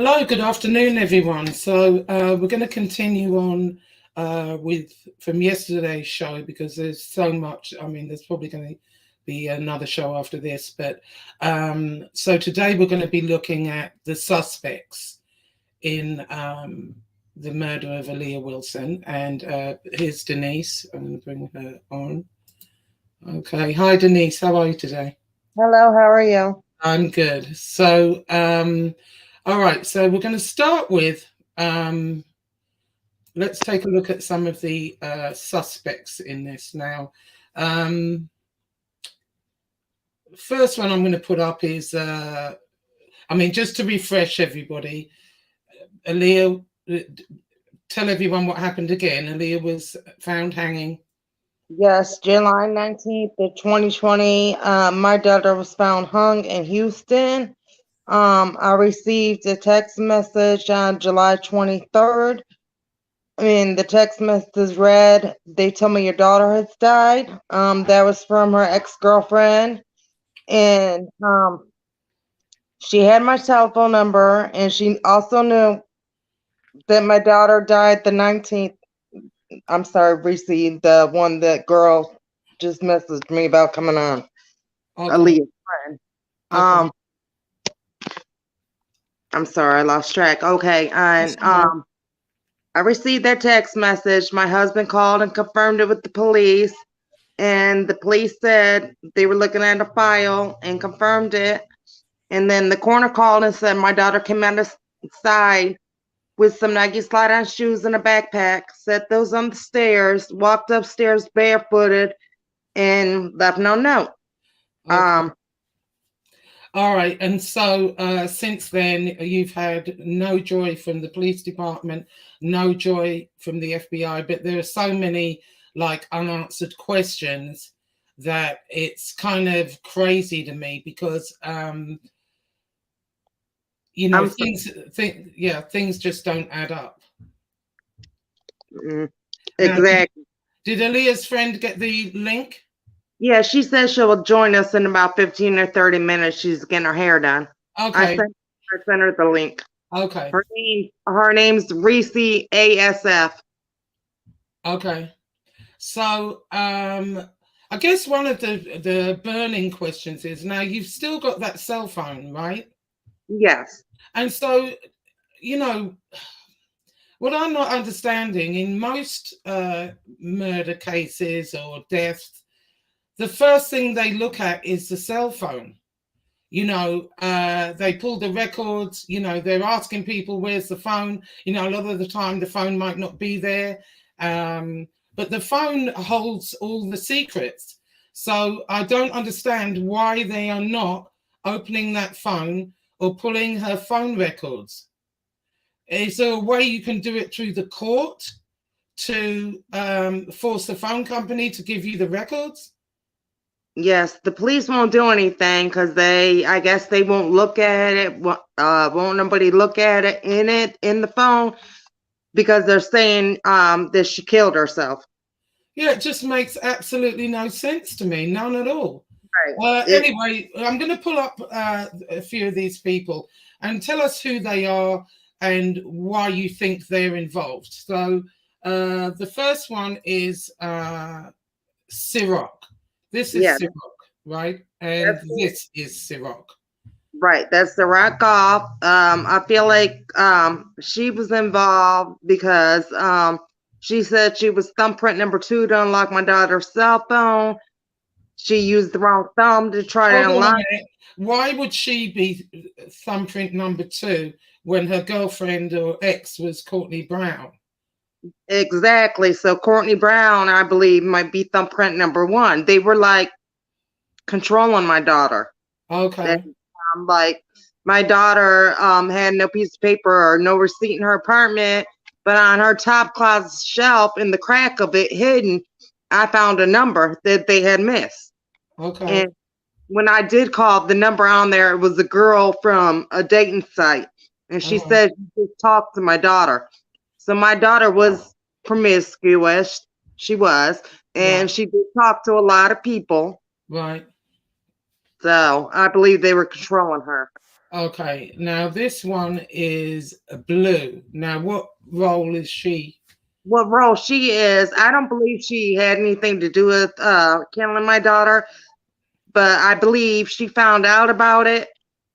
Hello, good afternoon, everyone. So we're going to continue on with from yesterday's show because there's so much. I mean, there's probably going to be another show after this, but so today we're going to be looking at the suspects in the murder of Aaliyah Wilson. And here's Denise. I'm going to bring her on. Okay, hi Denise. How are you today? Hello, how are you? I'm good. So, all right. So we're going to start with let's take a look at some of the suspects in this now. First one I'm going to put up is, just to refresh everybody, Aaliyah, tell everyone what happened again. Aaliyah was found hanging. Yes, July 19th of 2020. My daughter was found hung in Houston. I received a text message on July 23rd. The text message read, they told me your daughter has died. That was from her ex-girlfriend. And she had my telephone number, and she also knew that my daughter died the 19th. I'm sorry, Reese, the one that girl just messaged me about coming on. Okay. Aaliyah's friend. Okay. I'm sorry, I lost track. Okay, and I received that text message. My husband called and confirmed it with the police, and the police said they were looking at a file and confirmed it. And then the coroner called and said my daughter came outside with some Nike slide-on shoes and a backpack, set those on the stairs, walked upstairs barefooted, and left no note. Okay. All right. And so since then, you've had no joy from the police department, no joy from the FBI, but there are so many unanswered questions that it's kind of crazy to me because, things just don't add up. Exactly. Now, did Aaliyah's friend get the link? Yeah, she says she will join us in about 15 or 30 minutes. She's getting her hair done. Okay. I sent her the link. Okay. Her name's Reese ASF. Okay. So I guess one of the burning questions is, now you've still got that cell phone, right? Yes. And so, what I'm not understanding in most murder cases or deaths, the first thing they look at is the cell phone. They pull the records, they're asking people, where's the phone? A lot of the time the phone might not be there. But the phone holds all the secrets. So I don't understand why they are not opening that phone or pulling her phone records. Is there a way you can do it through the court to force the phone company to give you the records? Yes, the police won't do anything because I guess they won't look at it. Won't nobody look at it in the phone because they're saying that she killed herself. Yeah, it just makes absolutely no sense to me. None at all. Right. Anyway, I'm going to pull up a few of these people and tell us who they are and why you think they're involved. So the first one is Ciroc. This is Ciroc, right? And this is Ciroc. Right, that's the rock off. I feel like she was involved because she said she was thumbprint number 2 to unlock my daughter's cell phone. She used the wrong thumb to try to unlock. Why would she be thumbprint number 2 when her girlfriend or ex was Courtney Brown? Exactly. So Courtney Brown, I believe, might be thumbprint number 1. They were controlling my daughter. Okay. My daughter had no piece of paper or no receipt in her apartment, but on her top closet shelf in the crack of it hidden, I found a number that they had missed. Okay. And when I did call, the number on there, it was a girl from a dating site, and she said she just talked to my daughter. So my daughter was promiscuous. She was, and she did talk to a lot of people. Right. So I believe they were controlling her. Okay, now this one is Blue. Now, what role is she? What role she is, I don't believe she had anything to do with killing my daughter, but I believe she found out about it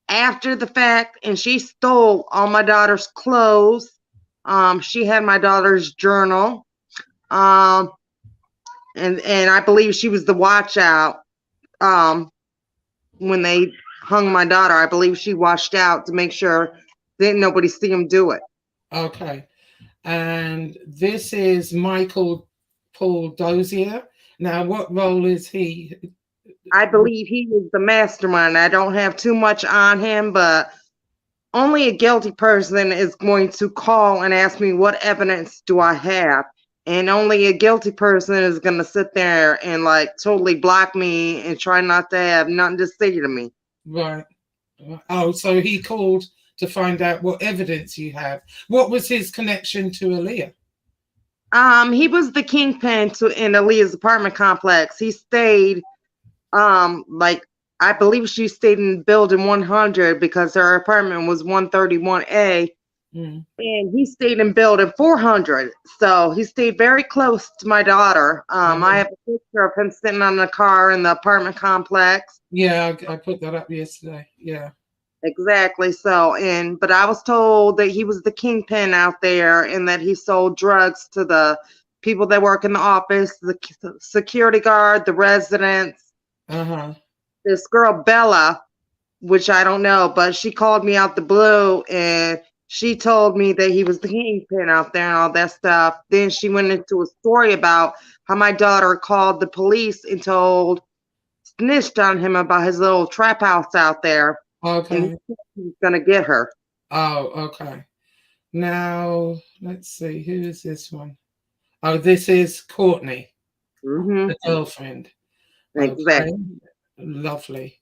after the fact and she stole all my daughter's clothes. She had my daughter's journal. Um, and I believe she was the watch out. Um, when they hung my daughter, I believe she watched out to make sure didn't nobody see him do it. Okay, and this is Michael Paul Dozier. Now, what role is he? I believe he is the mastermind. I don't have too much on him, but only a guilty person is going to call and ask me what evidence do I have. And only a guilty person is going to sit there and like totally block me and try not to have nothing to say to me. Right. Oh, so he called to find out what evidence you have. What was his connection to Aaliyah? He was the kingpin in Aaliyah's apartment complex. He stayed, like I believe she stayed in building 100 because her apartment was 131A. Mm. And he stayed in building 400. So he stayed very close to my daughter. I have a picture of him sitting on the car in the apartment complex. Yeah, I put that up yesterday. Yeah. Exactly. So, but I was told that he was the kingpin out there and that he sold drugs to the people that work in the office, the security guard, the residents. Uh-huh. This girl, Bella, which I don't know, but she called me out the blue and she told me that he was the kingpin out there and all that stuff. Then she went into a story about how my daughter called the police and snitched on him about his little trap house out there. And Okay. he's gonna get her. Oh, okay. Now, let's see. Who is this one? Oh, this is Courtney, Mm-hmm. the girlfriend. Okay. Exactly. Lovely.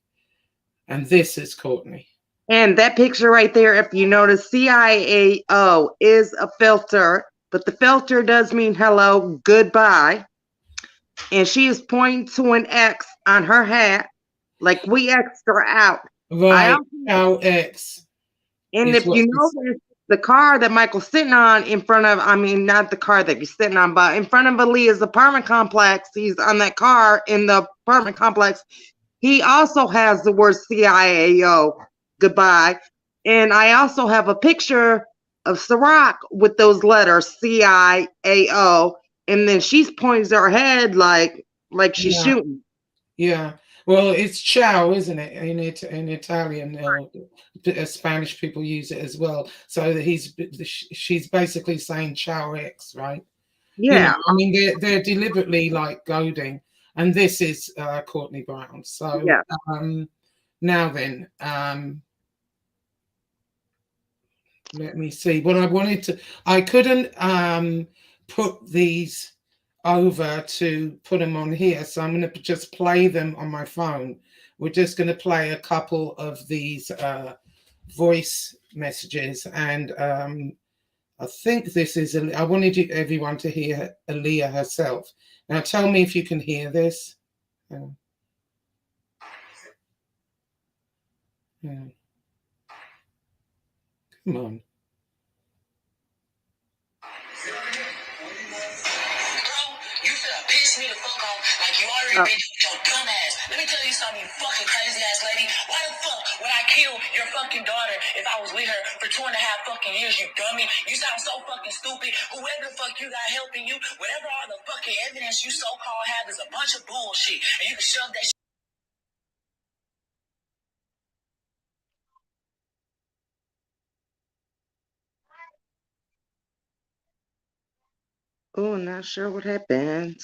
And this is Courtney. And that picture right there, if you notice, CIAO is a filter, but the filter does mean hello, goodbye. And she is pointing to an X on her hat, like we X'd her out. Right. Our X And is if what you this. notice, the car that Michael's sitting on in front of, I mean, not the car that he's sitting on, but in front of Aaliyah's apartment complex, he's on that car in the apartment complex. He also has the word CIAO, goodbye. And I also have a picture of Ciroc with those letters CIAO. And then she's pointing her head like she's Yeah. shooting. Yeah. Well, it's ciao, isn't it? In Italian, or Spanish people use it as well. So that she's basically saying ciao X, right? You know, Yeah. I mean, they're deliberately like goading. And this is Courtney Brown. So Yeah. now then, let me see. What I wanted to, I couldn't put these over to put them on here, so I'm going to just play them on my phone. We're just going to play a couple of these voice messages, and I think this is. I wanted everyone to hear Aaliyah herself. Now, tell me if you can hear this. Yeah. Come on. Piss me the fuck off like you already been with your dumb ass. Let me tell you something, you fucking crazy ass lady. Why the fuck would I kill your fucking daughter if I was with her for 2.5 fucking years, you dummy? You sound so fucking stupid. Whoever the fuck you got helping you, whatever all the fucking evidence you so-called have is a bunch of bullshit. And you can shove that shit. Oh, not sure what happened.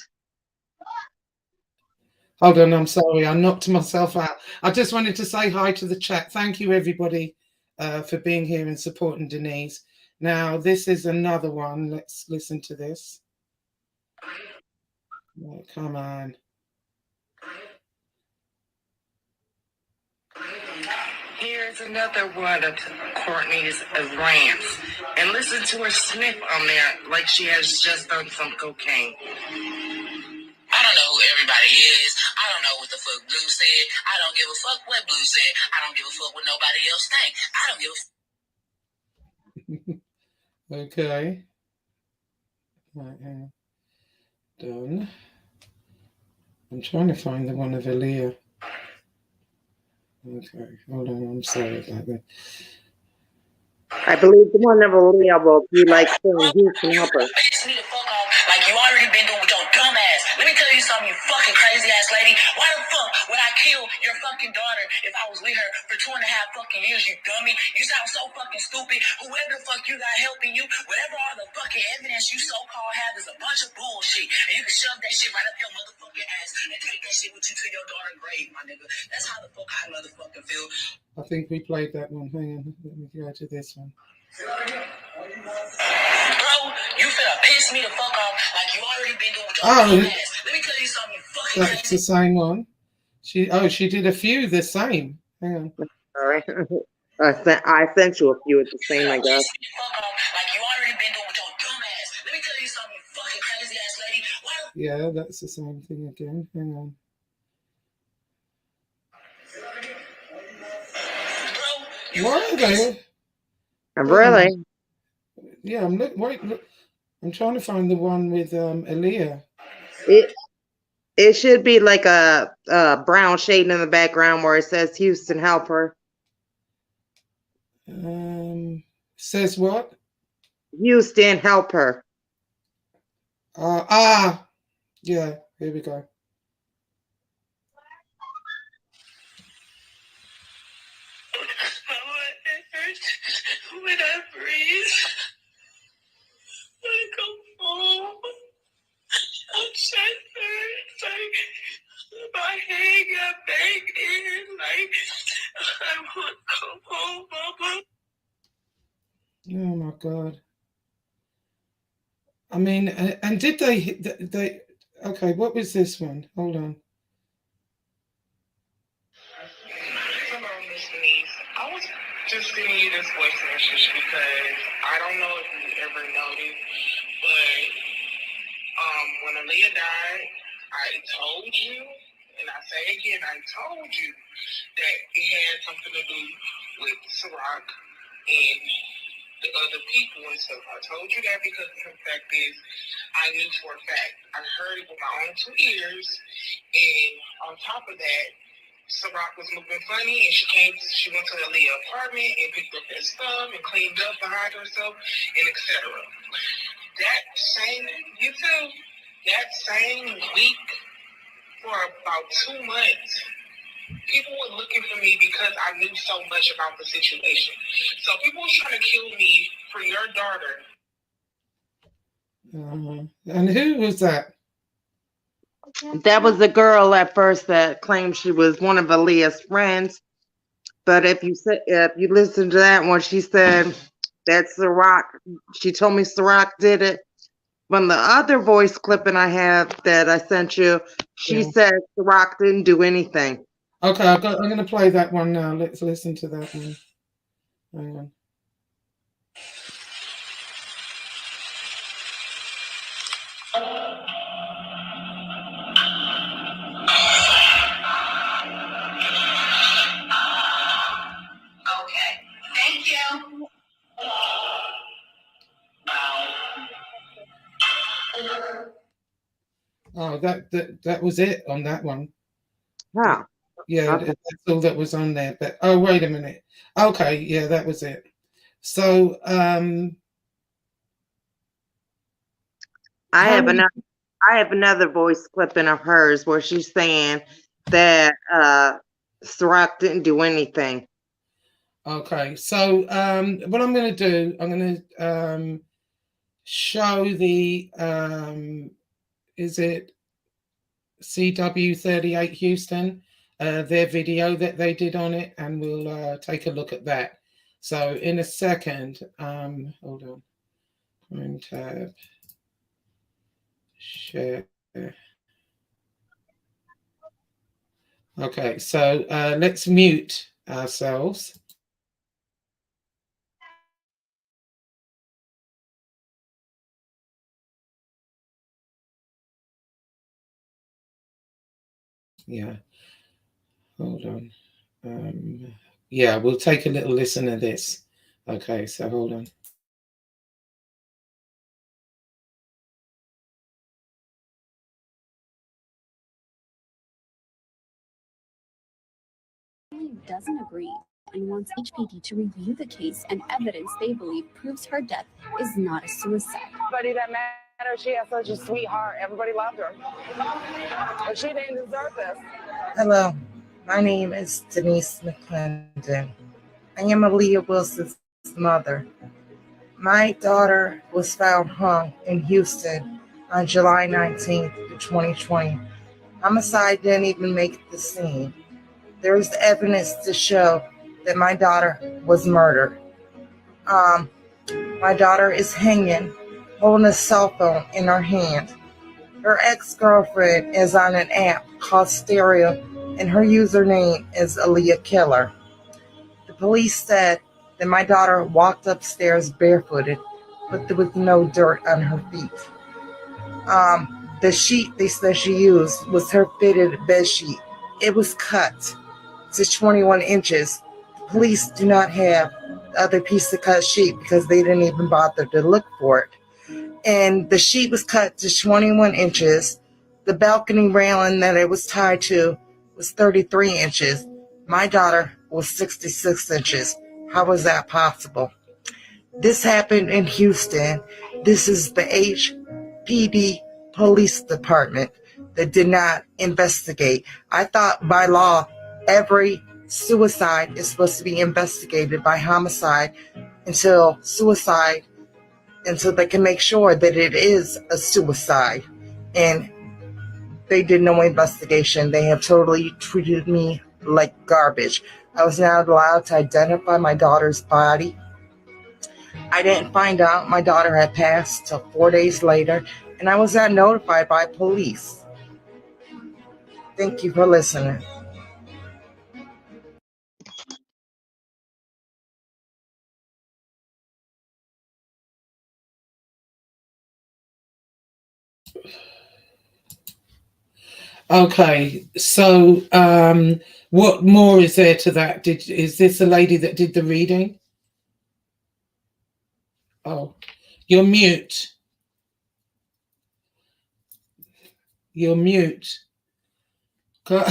Hold on, I'm sorry. I knocked myself out. I just wanted to say hi to the chat. Thank you, everybody, for being here and supporting Denise. Now, this is another one. Let's listen to this. Oh, come on. Here's another one of Courtney's rants. And listen to her snip on there like she has just done some cocaine. I I don't know who everybody is. I don't know what the fuck Blue said. I don't give a fuck what Blue said. I don't give a fuck what nobody else think. I don't give a fuck. Okay. Right, done. I'm trying to find the one of Aaliyah. Okay, hold on. I'm sorry about that. I believe the one of Aaliyah will be like saying Houston You helper. piss me the fuck off like you already been doing with your dumb ass. Let me tell you something, you fucking crazy ass lady. Why the fuck would I kill your fucking daughter if I was with her for 2.5 fucking years, you dummy? You sound so fucking stupid. Whoever the fuck you got helping you, whatever all the fucking evidence you so-called have is a bunch of bullshit. And you can shove that shit right up your motherfucking ass and take that shit with you to your daughter's grave, my nigga. That's how the fuck I motherfucking feel. I think we played that one. Hang on. Let me go to this one. Bro, you finna piss me the fuck off like you already been doing with your dumb ass. Let me tell you something, you fucking That's crazy. the same one. She did a few the same. Hang on. All right. I sent you a few at the same, I guess. Piss me the fuck off like you already been doing with your dumb ass. Let me tell you something, you fucking crazy ass lady. Yeah, that's the same thing again. Hang on. Bro, Why are they? Really? Yeah, I'm look. I'm trying to find the one with Aaliyah. It should be like a brown shade in the background where it says Houston helper. Says what? Houston helper. Yeah. Here we go. When I breathe, when I come home, I'm shattered. Like my head got banged in. Like I want to come home, Mama. Oh my God. I mean, and did they? Okay, what was this one? Hold on. Hello, Miss Denise. I was just sending you this voice message because I don't know if you ever noticed, but when Aaliyah died, I told you, and I say again, I told you that it had something to do with Ciroc and the other people and stuff. I told you that because the fact is, I knew for a fact. I heard it with my own 2 ears, and on top of that, Ciroc was moving funny, and she went to the Aaliyah apartment and picked up that stuff and cleaned up behind herself, and etc. That same week, for about 2 months, people were looking for me because I knew so much about the situation. So people were trying to kill me for your daughter. And who was that? That was the girl at first that claimed she was one of Aaliyah's friends. But if you listen to that one, she said that Ciroc. She told me Ciroc did it. From the other voice clipping I have that I sent you, she said Ciroc didn't do anything. Okay, I'm going to play that one now. Let's listen to that one. Hang on. Okay, thank you. Oh, that was it on that one. Huh. Yeah, Okay. that's all that was on there. But oh, wait a minute. Okay, yeah, that was it. So, I have another voice clipping of hers where she's saying that Ciroc didn't do anything. Okay, so what I'm going to do, I'm going to show the is it CW38 Houston, their video that they did on it, and we'll take a look at that. So in a second, hold on, Chrome tab, share. Okay, so let's mute ourselves. Yeah. Hold on. Yeah, we'll take a little listen to this. Okay, so hold on. Doesn't agree and wants HPD to review the case and evidence they believe proves her death is not a suicide. Everybody that mattered, she had such a sweetheart. Everybody loved her. But she didn't deserve this. Hello, my name is Denise McClendon. I am Aaliyah Wilson's mother. My daughter was found hung in Houston on July 19th, 2020. Homicide didn't even make the scene. There is evidence to show that my daughter was murdered. My daughter is hanging, holding a cell phone in her hand. Her ex-girlfriend is on an app called Stereo, and her username is Aaliyah Killer. The police said that my daughter walked upstairs barefooted, but there was no dirt on her feet. The sheet they said she used was her fitted bed sheet. It was cut to 21 inches. The police do not have the other piece of cut sheet because they didn't even bother to look for it. And the sheet was cut to 21 inches. The balcony railing that it was tied to was 33 inches. My daughter was 66 inches. How was that possible? This happened in Houston. This is the HPD police department that did not investigate. I thought by law, every suicide is supposed to be investigated by homicide until they can make sure that it is a suicide. And they did no investigation. They have totally treated me like garbage. I was not allowed to identify my daughter's body. I didn't find out my daughter had passed till 4 days later, and I was not notified by police. Thank you for listening. Okay, so what more is there to that? Is this the lady that did the reading? Oh, you're mute. You're mute. Yeah.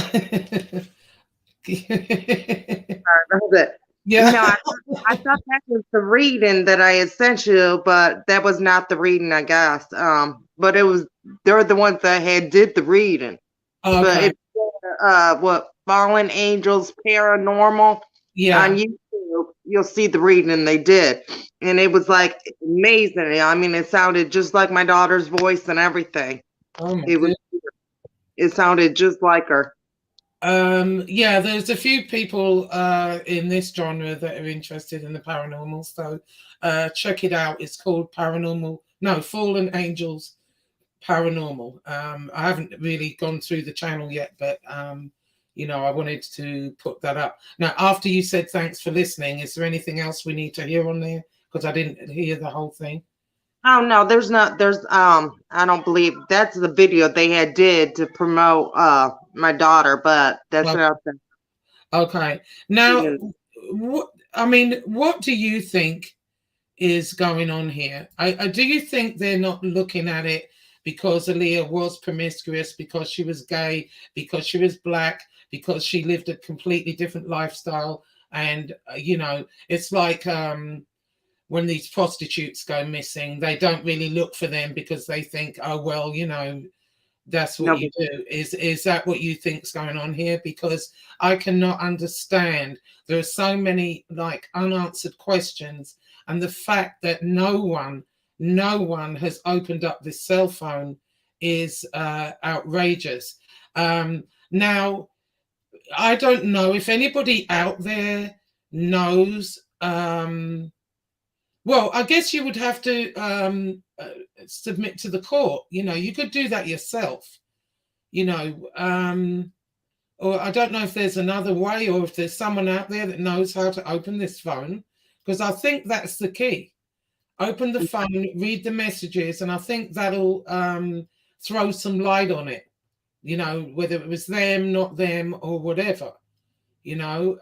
No, I thought that was the reading that I had sent you, but that was not the reading, I guess. But they're the ones that did the reading. Okay. But what Fallen Angels Paranormal Yeah. on YouTube, you'll see the reading they did, and it was like amazing. I mean, it sounded just like my daughter's voice and everything. Oh my goodness. It sounded just like her. Yeah, there's a few people in this genre that are interested in the paranormal, so check it out. It's called Fallen Angels Paranormal. I haven't really gone through the channel yet, but I wanted to put that up. Now, after you said thanks for listening, is there anything else we need to hear on there? Because I didn't hear the whole thing. Oh no, I don't believe that's the video they did to promote my daughter, but that's not the. Okay. Now, what do you think is going on here? Do you think they're not looking at it because Aaliyah was promiscuous, because she was gay, because she was black, because she lived a completely different lifestyle? And, it's like when these prostitutes go missing, they don't really look for them because they think, oh, well, that's what you do. Is that what you think's going on here? Because I cannot understand. There are so many unanswered questions, and the fact that no one has opened up this cell phone is outrageous. Now, I don't know if anybody out there knows. Well, I guess you would have to submit to the court. You could do that yourself. Or I don't know if there's another way, or if there's someone out there that knows how to open this phone, because I think that's the key. Open the phone, read the messages, and I think that'll throw some light on it. you know, whether it was them, not them, or whatever, you know.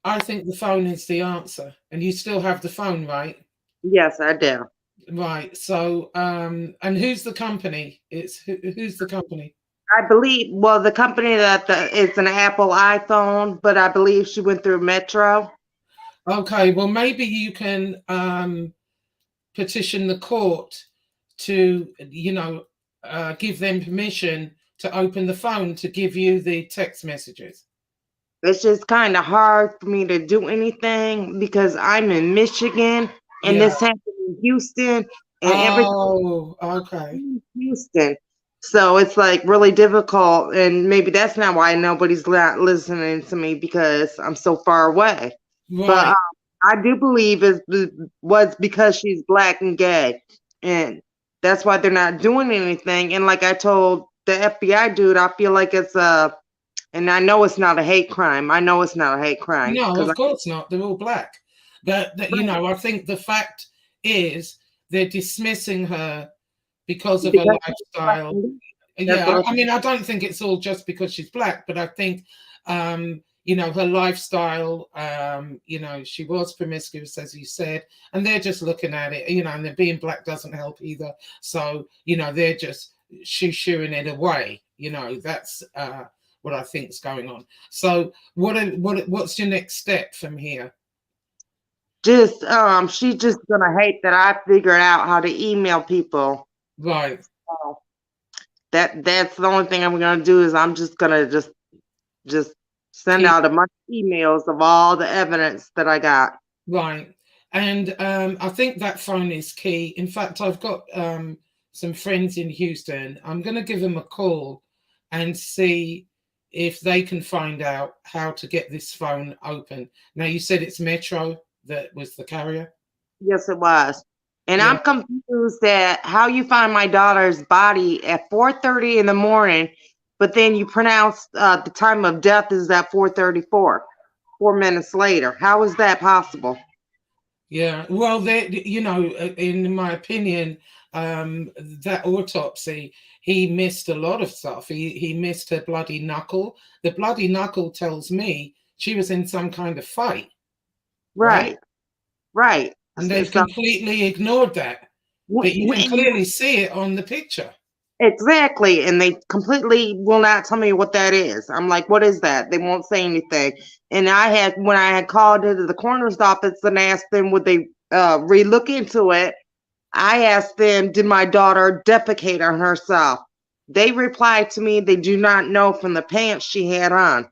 I think the phone is the answer, and you still have the phone, right? Yes, I do. Right. So, and who's the company? Who's the company? I believe, well, the company it's an Apple iPhone, but I believe she went through Metro. Okay. Well, maybe you can petition the court to, you know, give them permission to open the phone to give you the text messages. It's just kind of hard for me to do anything because I'm in Michigan and Yeah. this happened in Houston and everything Oh, okay. in Houston. So it's like really difficult. And maybe that's not why nobody's not listening to me because I'm so far away. But Right. I do believe it was because she's black and gay. And that's why they're not doing anything. And like I told the FBI dude, I feel like it's and I know it's not a hate crime. I know it's not a hate crime No, because of course not. They're all black. But you know, I think the fact is they're dismissing her because of her because lifestyle. that's Yeah, what I mean, I don't think it's all just because she's black, but I think, you know, her lifestyle, you know, she was promiscuous, as you said, and they're just looking at it, you know, and being black doesn't help either. So, you know, they're just shooing it away. You know, that's what I think is going on. So, what's your next step from here? just she's just gonna hate that I figured out how to email people. Right, So that's the only thing I'm gonna do is I'm just gonna just send keep out a bunch of emails of all the evidence that I got. right. And I think that phone is key. In fact, I've got some friends in Houston. I'm going to give them a call and see if they can find out how to get this phone open. Now, you said it's Metro that was the carrier. Yes, it was. And Yeah. I'm confused at how you find my daughter's body at 4:30 in the morning, but then you pronounce the time of death is at 4:34, 4 minutes later. How is that possible? Yeah, well, they, you know, in my opinion, that autopsy, he missed a lot of stuff. He missed her bloody knuckle. The bloody knuckle tells me she was in some kind of fight, right? Right, right. And they've So, completely ignored that, but you can and clearly see it on the picture. exactly, and they completely will not tell me what that is. I'm like, what is that? They won't say anything. And when I had called into the coroner's office and asked them would they relook into it, I asked them, did my daughter defecate on herself? They replied to me, they do not know from the pants she had on.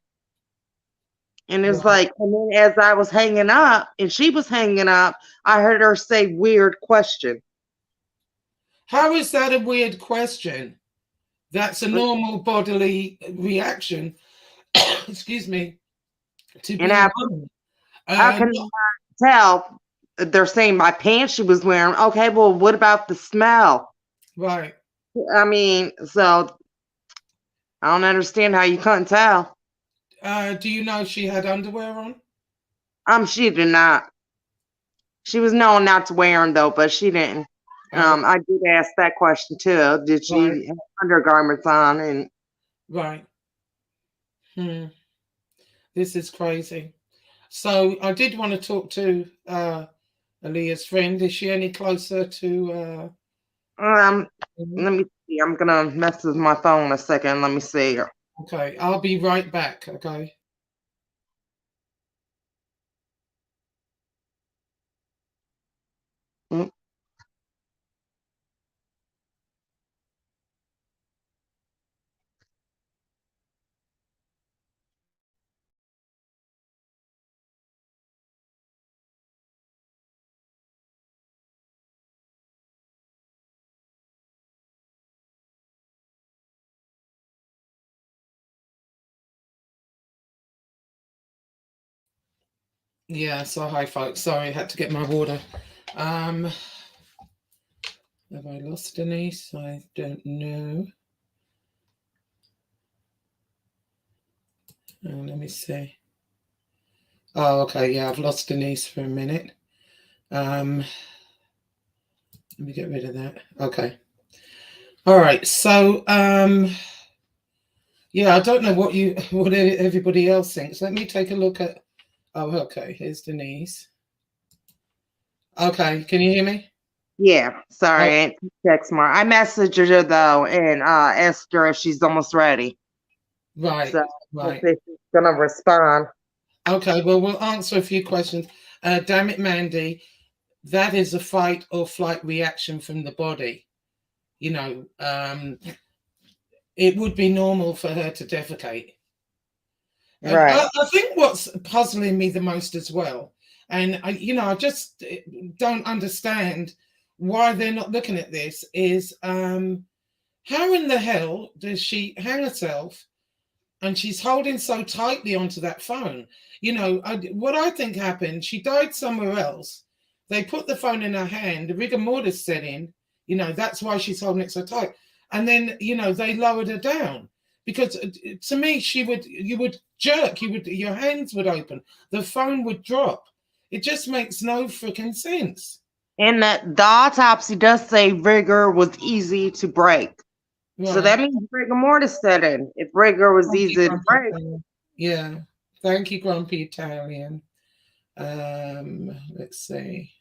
And it's Right. like, and then as I was hanging up and she was hanging up, I heard her say weird question. How is that a weird question? That's a normal bodily reaction, excuse me, to And being hung. I can No, tell they're saying my pants she was wearing. Okay, well, what about the smell? right. I mean, so I don't understand how you couldn't tell. Do you know she had underwear on? She did not. She was known not to wear them though, but she didn't. Oh, I did ask that question too. Did right, she have undergarments on? And right. Hmm. This is crazy. So I did want to talk to Aaliyah's friend. Is she any closer to? um, Mhm. let me see. I'm gonna mess with my phone a second. Let me see. Okay, I'll be right back. Okay. Mm. Yeah. So hi, folks. Sorry, I had to get my water. Um, have I lost Denise? I don't know. Let me see. Oh, okay. Yeah, I've lost Denise for a minute. Let me get rid of that. Okay. All right. So, yeah, I don't know what everybody else thinks. Let me take a look at. Oh, okay. Here's Denise. Okay, can you hear me? Yeah, sorry, Oh, I ain't text more. I messaged her though and asked her if she's almost ready. right, So let's right. see if she's gonna respond. Okay, well, we'll answer a few questions. Damn it, Mandy. That is a fight or flight reaction from the body. You know, it would be normal for her to defecate. Right. I think what's puzzling me the most as well, and I just don't understand why they're not looking at this, is how in the hell does she hang herself and she's holding so tightly onto that phone? What I think happened, she died somewhere else. They put the phone in her hand, the rigor mortis set in, that's why she's holding it so tight. And then, they lowered her down because to me, you would jerk, your hands would open, the phone would drop. It just makes no freaking sense. And the autopsy does say rigor was easy to break. Right. So that means rigor mortis set in. If rigor was easy to break. Yeah. Thank you, Grumpy Italian. Let's see.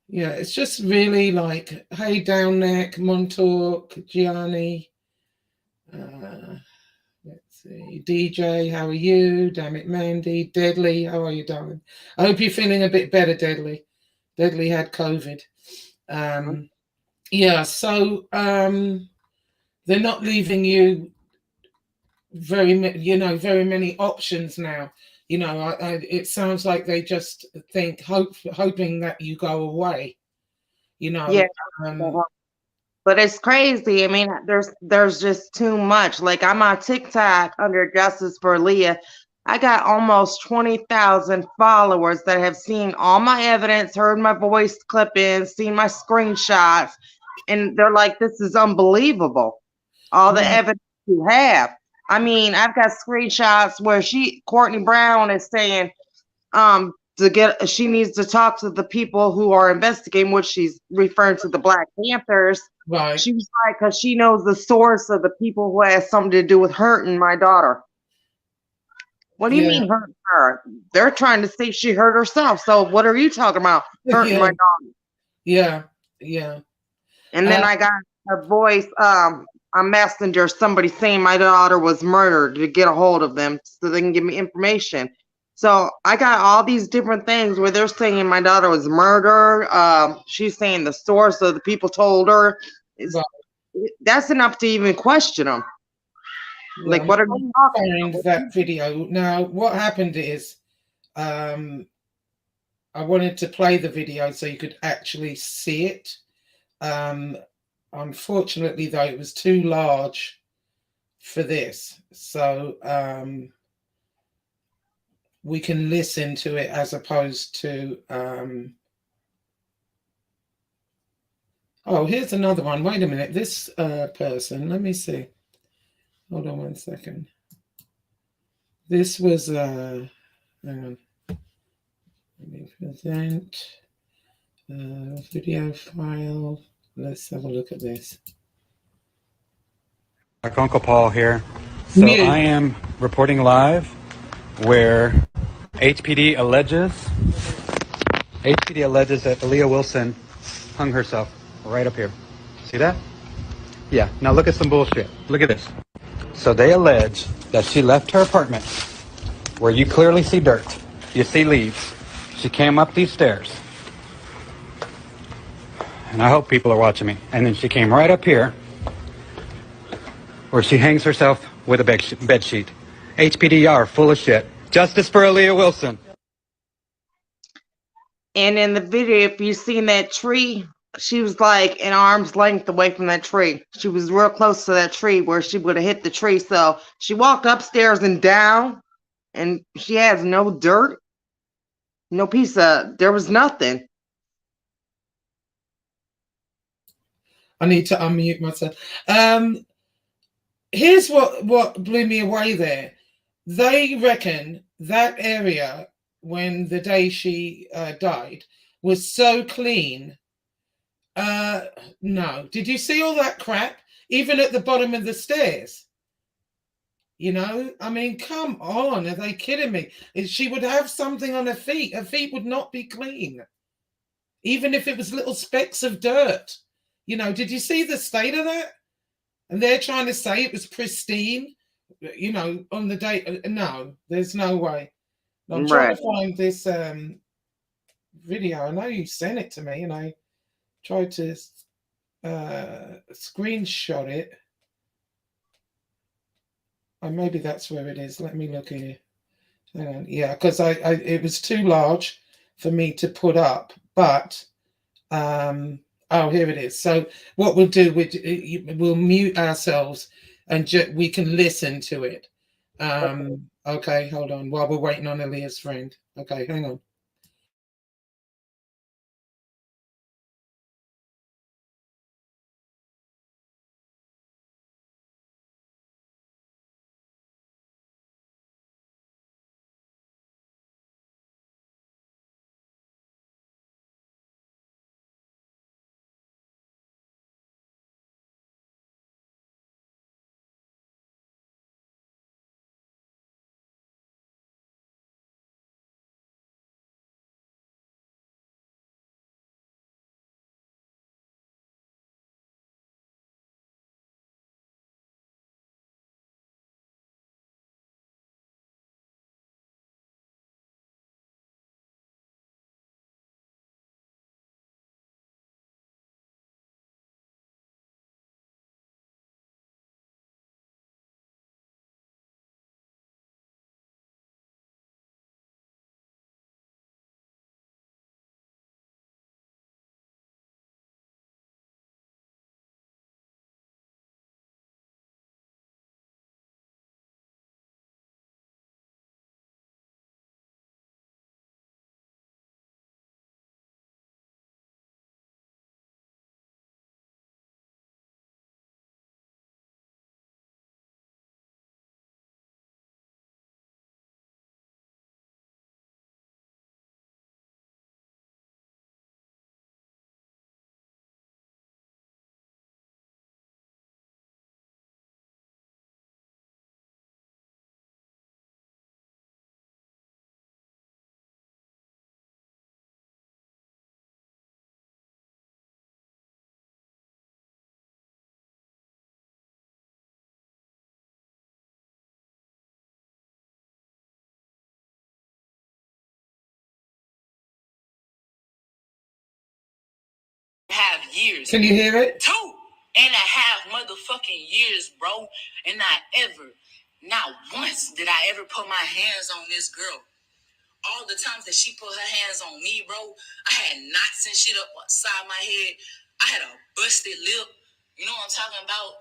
Yeah, it's just really like, hey, down neck, Montauk, Gianni. Let's see. DJ, how are you? Damn it, Mandy. Deadly, how are you, darling? I hope you're feeling a bit better, Deadly. Deadly had COVID. Yeah, so they're not leaving you very many options now. It sounds like they just think, hoping that you go away. Yeah. But it's crazy. I mean, there's just too much. Like I'm on TikTok under Justice for Aaliyah. I got almost 20,000 followers that have seen all my evidence, heard my voice clip-ins, seen my screenshots, and they're like, "This is unbelievable." All the evidence you have. I mean, I've got screenshots where Courtney Brown is saying, she needs to talk to the people who are investigating, which she's referring to the Black Panthers. Right. She was like, because she knows the source of the people who has something to do with hurting my daughter. What do you mean hurting her? They're trying to say she hurt herself. So what are you talking about? Hurting my daughter. Yeah. And then I got a voice, a messenger, somebody saying my daughter was murdered, to get a hold of them so they can give me information. So I got all these different things where they're saying my daughter was murdered. She's saying the source of the people told her. That's enough to even question them. Like, what are you talking about? That video. Now, what happened is, I wanted to play the video so you could actually see it. Unfortunately, though, it was too large for this. So we can listen to it as opposed to... oh, here's another one. Wait a minute. This person, let me see. Hold on 1 second. This was... hang on. Let me present video file. Let's have a look at this. Uncle Paul here. So I am reporting live where HPD alleges that Aaliyah Wilson hung herself right up here. See that? Yeah. Now look at some bullshit. Look at this. So they allege that she left her apartment where you clearly see dirt. You see leaves. She came up these stairs. And I hope people are watching me. And then she came right up here where she hangs herself with a bed sheet. HPD are full of shit. Justice for Aaliyah Wilson. And in the video, if you've seen that tree, she was like an arm's length away from that tree. She was real close to that tree where she would have hit the tree. So she walked upstairs and down, and she has no dirt, no piece of, there was nothing. I need to unmute myself. Here's what blew me away there. They reckon that area, when the day she died, was so clean. No. Did you see all that crap? Even at the bottom of the stairs. You know, I mean, come on. Are they kidding me? She would have something on her feet. Her feet would not be clean. Even if it was little specks of dirt. You know, did you see the state of that? And they're trying to say it was pristine, you know, on the day. No, there's no way. I'm trying to find this video. I know you sent it to me, and I tried to screenshot it. Oh, maybe that's where it is. Let me look here. Yeah, because it was too large for me to put up. But oh, here it is. So what we'll do, we'll mute ourselves, and we can listen to it. Okay, hold on. While we're waiting on Aaliyah's friend. Okay, hang on. Have years. Can you hear it? 2.5 motherfucking years, bro. And not once did I ever put my hands on this girl. All the times that she put her hands on me, bro, I had knots and shit up upside my head. I had a busted lip. You know what I'm talking about?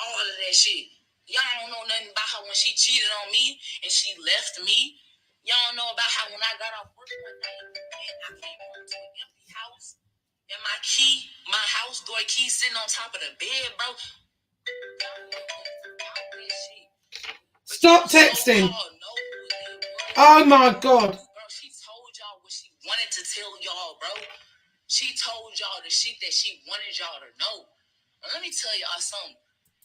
All of that shit. Y'all don't know nothing about her when she cheated on me and she left me. Y'all don't know about how when I got off work one day and I came home to an empty house and my house door key sitting on top of the bed, bro. Stop texting. Oh my God. Bro, she told y'all what she wanted to tell y'all, bro. She told y'all the shit that she wanted y'all to know. Now, let me tell y'all something.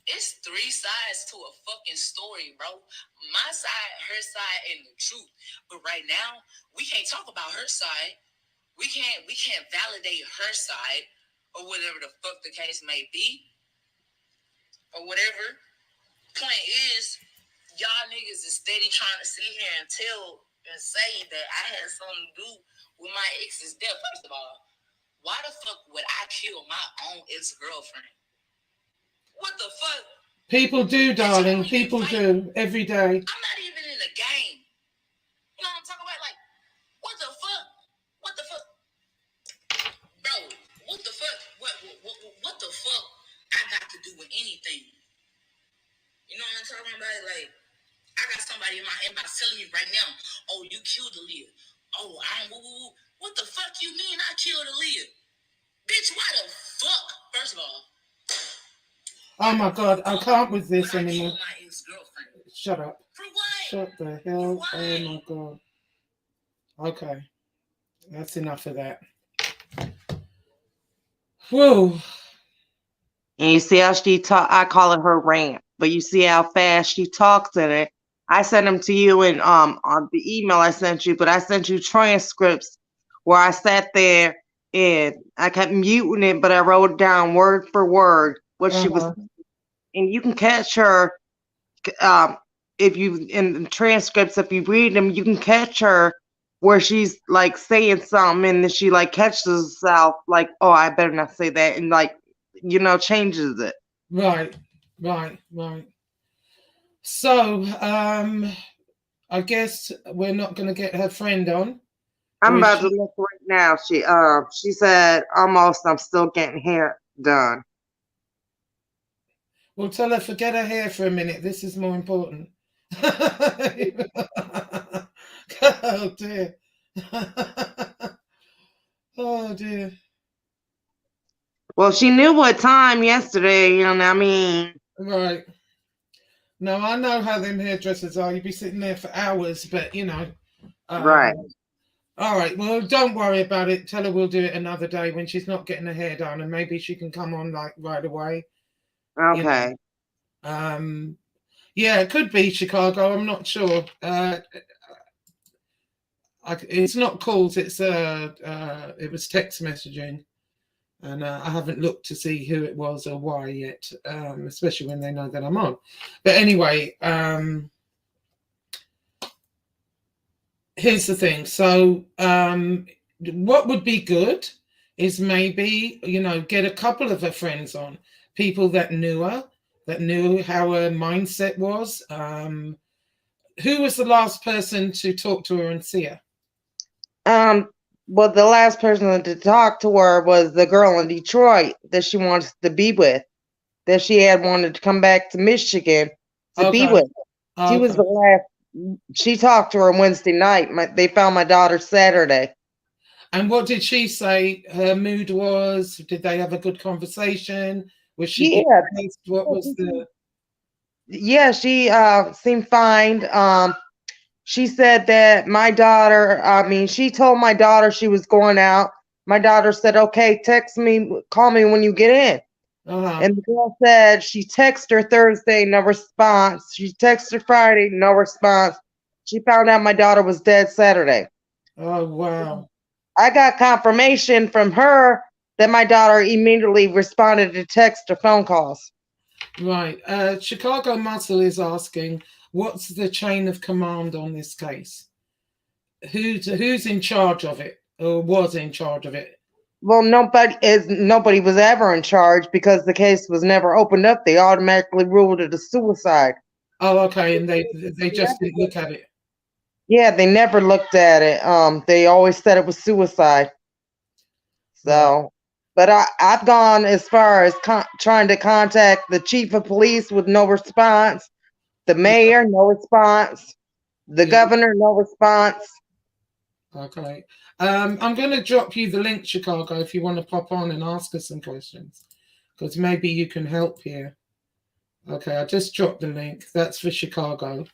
It's 3 sides to a fucking story, bro. My side, her side, and the truth. But right now, we can't talk about her side. We can't validate her side or whatever the fuck the case may be. Or whatever. Point is, y'all niggas is steady trying to sit here and tell and say that I had something to do with my ex's death. First of all, why the fuck would I kill my own ex-girlfriend? What the fuck? People do, darling. People do every day. I'm not even in a game. You know what I'm talking about? Like, what the fuck? What the fuck? Bro, what the fuck? What the fuck I got to do with anything? You know what I'm talking about? Like, I got somebody in my inbox telling me right now, oh, you killed Aaliyah. Oh, what the fuck you mean I killed Aaliyah? Bitch, why the fuck? First of all, oh my God, I can't with this anymore. My ex-girlfriend. Shut up. For what? Shut the hell. Oh my God. Okay. That's enough of that. Whoa. And you see how she talk. I call it her rant, but you see how fast she talks in it. I sent them to you in on the email I sent you, but I sent you transcripts where I sat there and I kept muting it, but I wrote down word for word what she was. And you can catch her if you in the transcripts, if you read them, you can catch her where she's like saying something and then she like catches herself like, oh, I better not say that, and like, changes it. Right. So, I guess we're not going to get her friend on. I'm about to look right now. She said almost. I'm still getting hair done. Well, tell her forget her hair for a minute. This is more important. Oh dear. Oh dear. Well, she knew what time yesterday, I mean. Right. No, I know how them hairdressers are. You'd be sitting there for hours, but Right. All right. Well, don't worry about it. Tell her we'll do it another day when she's not getting her hair done, and maybe she can come on like right away. Okay. Yeah, it could be Chicago. I'm not sure. It's not calls. It's it was text messaging, and I haven't looked to see who it was or why yet. Especially when they know that I'm on. But anyway, here's the thing. So, what would be good is maybe get a couple of her friends on, people that knew her, that knew how her mindset was. Who was the last person to talk to her and see her? Well, the last person to talk to her was the girl in Detroit that she wants to be with, that she had wanted to come back to Michigan to be with. She was the last. She talked to her Wednesday night. They found my daughter Saturday. And what did she say her mood was? Did they have a good conversation? Was she depressed? What was the... Yeah, she seemed fine. She said that my daughter, she told my daughter she was going out. My daughter said, okay, text me, call me when you get in. And the girl said she texted her Thursday, no response. She texted her Friday, no response. She found out my daughter was dead Saturday. Oh, wow. I got confirmation from her that my daughter immediately responded to text or phone calls. Right. Chicago Muscle is asking, what's the chain of command on this case? Who's in charge of it, or was in charge of it? Well, nobody was ever in charge because the case was never opened up. They automatically ruled it a suicide. Oh, okay, and they just didn't look at it. Yeah, they never looked at it. They always said it was suicide. So, right. But I've gone as far as trying to contact the chief of police with no response, the mayor, no response, the governor, no response. Okay. I'm going to drop you the link, Chicago, if you want to pop on and ask us some questions, because maybe you can help here. Okay, I just dropped the link. That's for Chicago.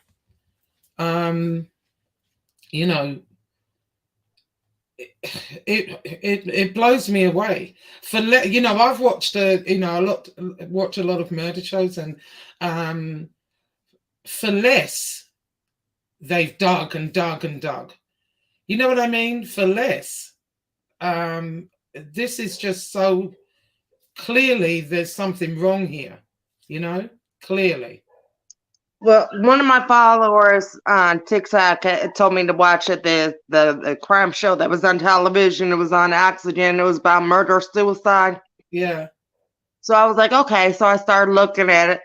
It blows me away. I've watched watch a lot of murder shows, and for less, they've dug and dug and dug. You know what I mean? For less. This is just so clearly there's something wrong here, clearly. Well, one of my followers on TikTok told me to watch the crime show that was on television. It was on Oxygen. It was about murder-suicide. Yeah. So I was like, okay. So I started looking at it.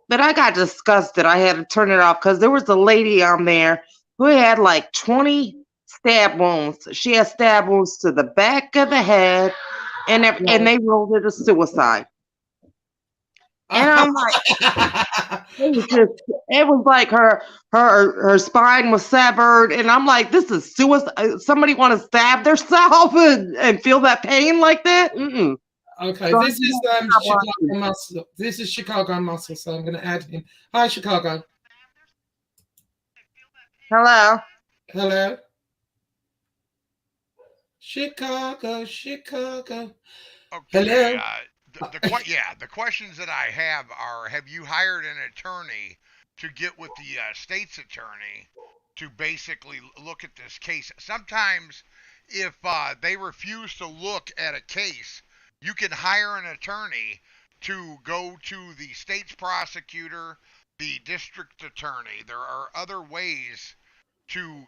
But I got disgusted. I had to turn it off because there was a lady on there who had like 20 stab wounds. She had stab wounds to the back of the head, and they ruled it a suicide. And I'm like, it was like her spine was severed, and I'm like, this is suicide. Somebody want to stab themselves and feel that pain like that? Mm-mm. Okay, so this is Chicago Muscle. This is Chicago Muscle, so I'm going to add him. Hi, Chicago. Hello. Hello. Chicago. Okay, Hello. the questions that I have are: have you hired an attorney to get with the state's attorney to basically look at this case? Sometimes, if they refuse to look at a case, you can hire an attorney to go to the state's prosecutor, the district attorney. There are other ways to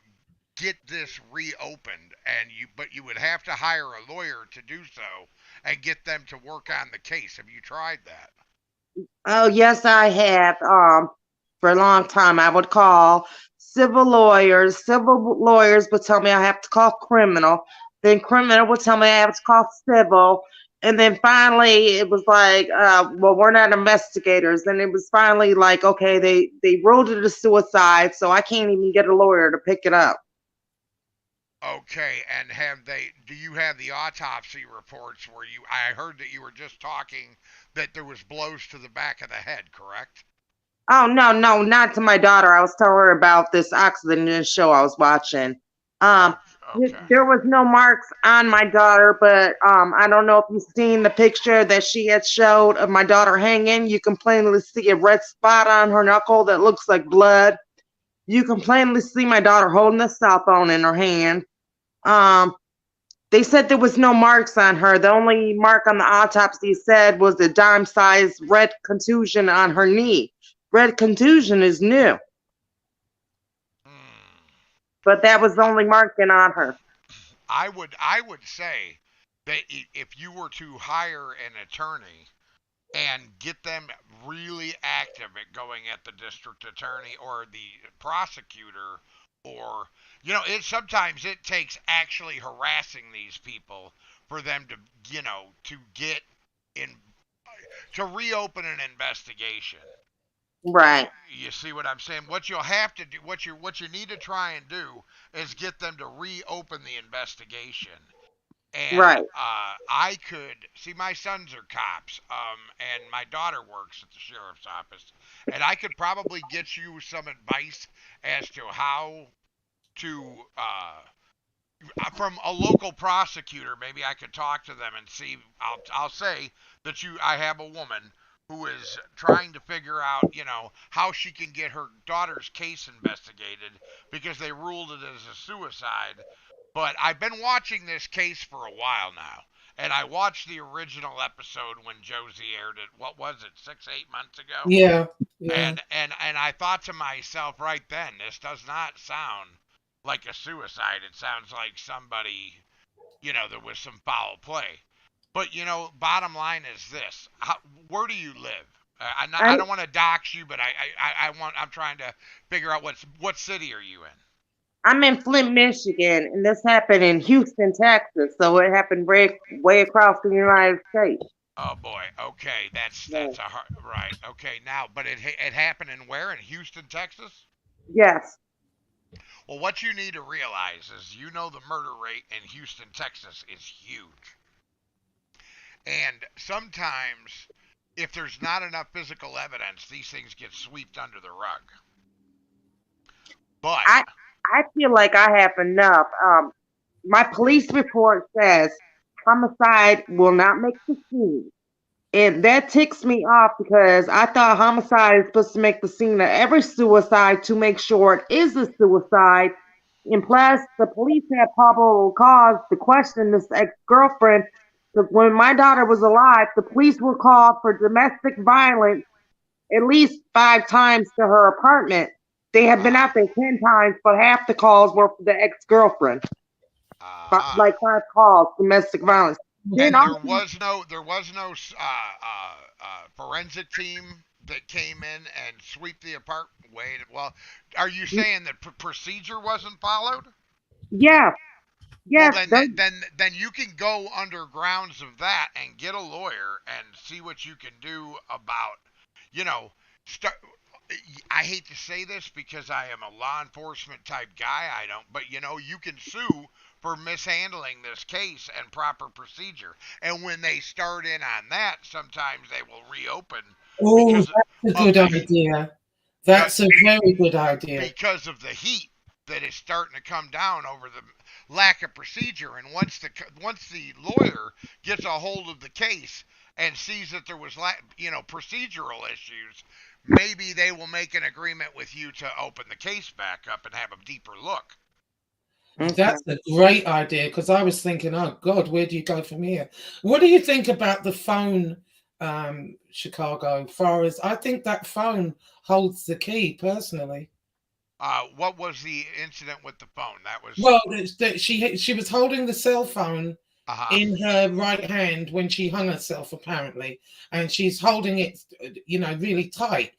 get this reopened, but you would have to hire a lawyer to do so and get them to work on the case. Have you tried that? Oh, yes, I have. For a long time, I would call civil lawyers. Civil lawyers would tell me I have to call criminal. Then criminal would tell me I have to call civil. And then finally, it was like, well, we're not investigators. And it was finally like, okay, they ruled it a suicide, so I can't even get a lawyer to pick it up. Okay, and do you have the autopsy reports where I heard that you were just talking that there was blows to the back of the head, correct? Oh, no, no, not to my daughter. I was telling her about this accident in the show I was watching. Um, Oh, okay. there was no marks on my daughter, but I don't know if you've seen the picture that she had showed of my daughter hanging. You can plainly see a red spot on her knuckle that looks like blood. You can plainly see my daughter holding a cell phone in her hand. Um, they said there was no marks on her. The only mark on the autopsy said was a dime-sized red contusion on her knee. Red contusion is new, but that was the only marking on her. I would say that if you were to hire an attorney and get them really active at going at the district attorney or the prosecutor, or sometimes it takes actually harassing these people for them to get in to reopen an investigation. Right. You see what I'm saying? What you'll have to do, what you need to try and do, is get them to reopen the investigation. And Right. I could see, my sons are cops, and my daughter works at the sheriff's office, and I could probably get you some advice as to how to from a local prosecutor. Maybe I could talk to them and see. I'll say that I have a woman who is trying to figure out, how she can get her daughter's case investigated because they ruled it as a suicide. But I've been watching this case for a while now, and I watched the original episode when Josie aired it. What was it, 6, 8 months ago? Yeah, yeah. And I thought to myself right then, this does not sound like a suicide. It sounds like somebody, there was some foul play. But bottom line is this: where do you live? I don't want to dox you, but I'm trying to figure out what city are you in? I'm in Flint, Michigan, and this happened in Houston, Texas. So it happened way across the United States. Oh boy. Okay, that's Right. a hard, right. Okay, now, but it happened in where? In Houston, Texas? Yes. Well, what you need to realize is, the murder rate in Houston, Texas is huge. And sometimes, if there's not enough physical evidence, these things get swept under the rug. But I I feel like I have enough. My police report says homicide will not make the scene. And that ticks me off because I thought homicide is supposed to make the scene of every suicide to make sure it is a suicide. And plus, the police had probable cause to question this ex-girlfriend. Because when my daughter was alive, the police were called for domestic violence at least 5 times to her apartment. They had been out there 10 times, but half the calls were for the ex-girlfriend. Like 5 calls, domestic violence. Then and also, there was no forensic team that came in and sweep the apartment. Wait, well, are you saying that procedure wasn't followed? yeah, Well, yes, then you can go under grounds of that and get a lawyer and see what you can do about, you know, start. I hate to say this because I am a law enforcement type guy. I don't, but you can sue for mishandling this case and proper procedure. And when they start in on that, sometimes they will reopen Oh, because that's a of good the idea. uh, That's a very good idea. because of the heat that is starting to come down over the lack of procedure. And once the lawyer gets a hold of the case and sees that there was, procedural issues, maybe they will make an agreement with you to open the case back up and have a deeper look. Okay. That's a great idea because I was thinking, oh God, where do you go from here? What do you think about the phone, Chicago? Far as I think that phone holds the key personally. What was the incident with the phone? That was, Well, it's that she was holding the cell phone uh-huh. in her right hand when she hung herself, apparently, and she's holding it, really tight.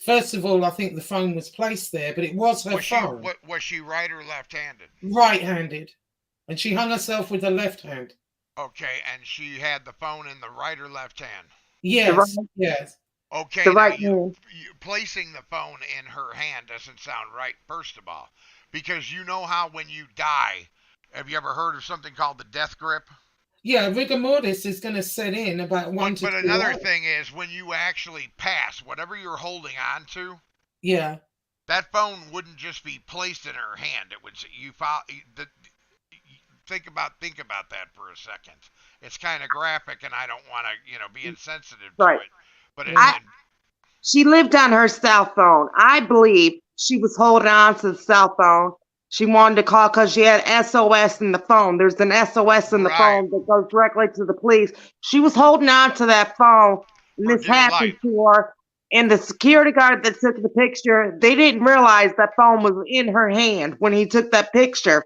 First of all, I think the phone was placed there, but it was her phone, Was she right or left-handed? right-handed, and she hung herself with her left hand. Okay, and she had the phone in the right or left hand. The right, Yes, yes. the Okay, now right hand. you placing the phone in her hand doesn't sound right, first of all, because you know how when you die, have you ever heard of something called the death grip? Yeah, rigor mortis is going to set in about But 1 to 2 another hours. thing is when you actually pass, whatever you're holding on to, Yeah. that phone wouldn't just be placed in her hand. It would you follow, the, think about that for a second. It's kind of graphic, and I don't want to be insensitive to Right. it, but Yeah. She lived on her cell phone. I believe she was holding on to the cell phone. She wanted to call because she had SOS in the phone. There's an SOS in the right, phone that goes directly to the police. She was holding on to that phone, and for this dear happened life. to her. And the security guard that took the picture, they didn't realize that phone was in her hand when he took that picture.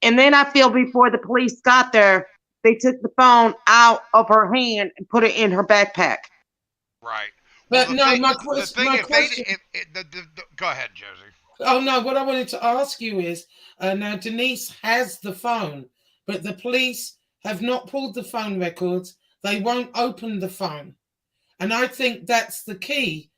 And then I feel before the police got there, they took the phone out of her hand and put it in her backpack. Right. Well, But no, the thing, my if they, question. if the go ahead, Josie. Oh no, what I wanted to ask you is, now Denise has the phone, but the police have not pulled the phone records. They won't open the phone, and I think that's the key.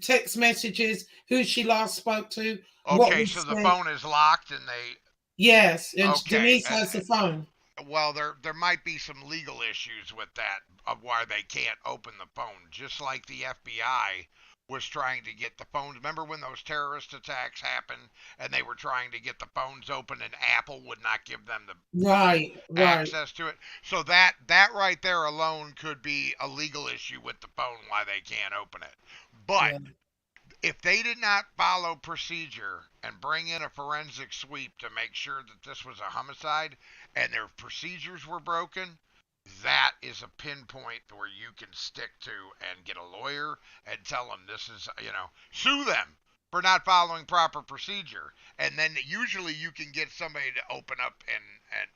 Text messages, who she last spoke to, what Okay, was so the said. phone is locked, and they. Yes, and Okay, Denise has the phone. well, there might be some legal issues with that of why they can't open the phone. Just like the FBI was trying to get the phones. Remember when those terrorist attacks happened, and they were trying to get the phones open, and Apple would not give them the Right, right. access to it. So that right there alone could be a legal issue with the phone why they can't open it. But Yeah, if they did not follow procedure and bring in a forensic sweep to make sure that this was a homicide and their procedures were broken, that is a pinpoint where you can stick to and get a lawyer and tell them this is, sue them for not following proper procedure. And then usually you can get somebody to open up and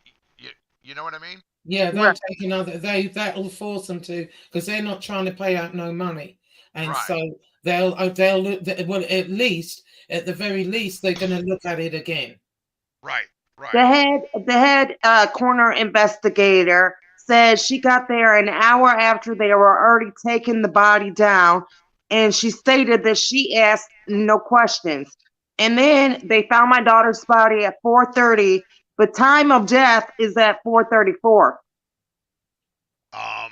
you know what I mean? yeah. Right. They'll take another. That'll force them to because they're not trying to pay out no money, and Right, so they'll look. Well, at the very least, they're going to look at it again. right, right. The head corner investigator said she got there an hour after they were already taking the body down, and she stated that she asked no questions. And then they found my daughter's body at 4:30, but time of death is at 4:34. Um,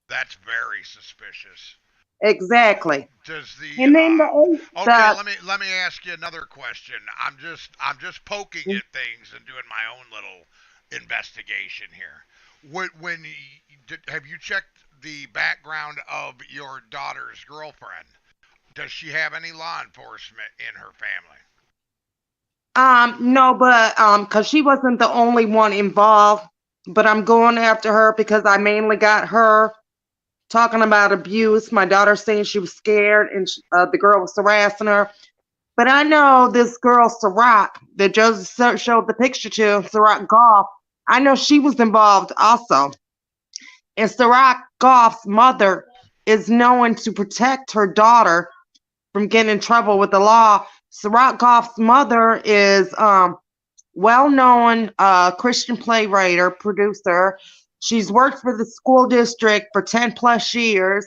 that's very suspicious. Exactly. Does the And then okay? the Let me ask you another question. I'm just poking at things and doing my own little investigation here. When have you checked the background of your daughter's girlfriend? Does she have any law enforcement in her family? no, but because she wasn't the only one involved, but I'm going after her because I mainly got her talking about abuse. My daughter saying she was scared and the girl was harassing her. But I know this girl, Ciroc, that Joseph showed the picture to, Ciroc Golf. I know she was involved also. And Ciroc Golf's mother is known to protect her daughter from getting in trouble with the law. Ciroc Golf's mother is well-known Christian playwright, producer. She's worked for the school district for 10 plus years.